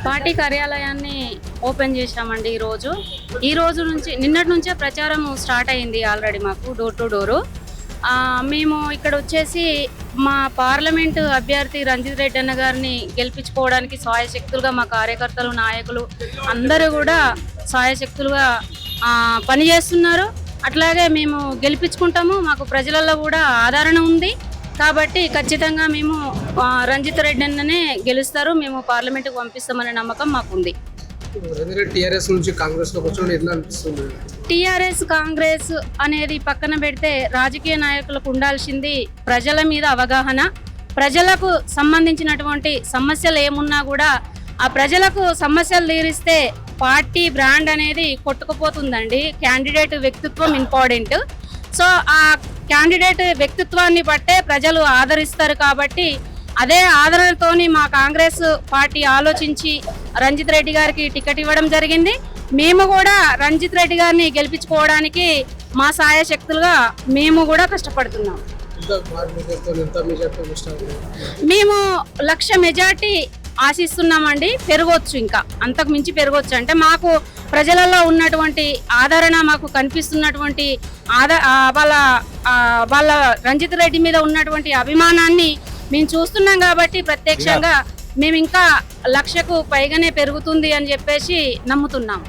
Party కార్యాలయాన్ని open చేశామండి ఈ రోజు నుంచి నిన్నటి నుంచే ప్రచారం స్టార్ట్ అయింది ఆల్రెడీ మాకు డోర్ టు డోరు. మేము ఇక్కడ వచ్చేసి మా పార్లమెంటు అభ్యర్థి రంజిత్ రెడ్డి అన్న గారిని గెలిపించుకోవడానికి సాయశక్తులుగా మా కార్యకర్తలు నాయకులు అందరూ కూడా సాయశక్తులుగా పనిచేస్తున్నారు. అట్లాగే మేము గెలిపించుకుంటాము. మాకు ప్రజలలో కూడా ఆదరణ ఉంది కాబట్టి ఖచ్చితంగా మేము రంజిత్ రెడ్డి అన్ననే గెలుస్తారు, మేము పార్లమెంటుకు పంపిస్తామనే నమ్మకం మాకుంది. టీఆర్ఎస్ కాంగ్రెస్ అనేది పక్కన పెడితే రాజకీయ నాయకులకు ఉండాల్సింది ప్రజల మీద అవగాహన. ప్రజలకు సంబంధించినటువంటి సమస్యలు ఏమున్నా కూడా ఆ ప్రజలకు సమస్యలు తీరిస్తే పార్టీ బ్రాండ్ అనేది కొట్టుకుపోతుందండి. క్యాండిడేట్ వ్యక్తిత్వం ఇంపార్టెంట్. సో ఆ క్యాండిడేట్ వ్యక్తిత్వాన్ని బట్టే ప్రజలు ఆదరిస్తారు కాబట్టి అదే ఆదరణతోని మా కాంగ్రెస్ పార్టీ ఆలోచించి రంజిత్ రెడ్డి గారికి టికెట్ ఇవ్వడం జరిగింది. మేము కూడా రంజిత్ రెడ్డి గారిని గెలిపించుకోవడానికి మా సాయశక్తులుగా మేము కూడా కష్టపడుతున్నాం. మేము 1,00,000 మెజార్టీ ఆశిస్తున్నామండి. పెరగవచ్చు, ఇంకా అంతకు మించి పెరగవచ్చు. అంటే మాకు ప్రజలలో ఉన్నటువంటి ఆదరణ, మాకు కనిపిస్తున్నటువంటి వాళ్ళ రంజిత్ రెడ్డి మీద ఉన్నటువంటి అభిమానాన్ని మేము చూస్తున్నాం కాబట్టి ప్రత్యక్షంగా మేము ఇంకా 1,00,000కు పైగానే పెరుగుతుంది అని చెప్పేసి నమ్ముతున్నాం.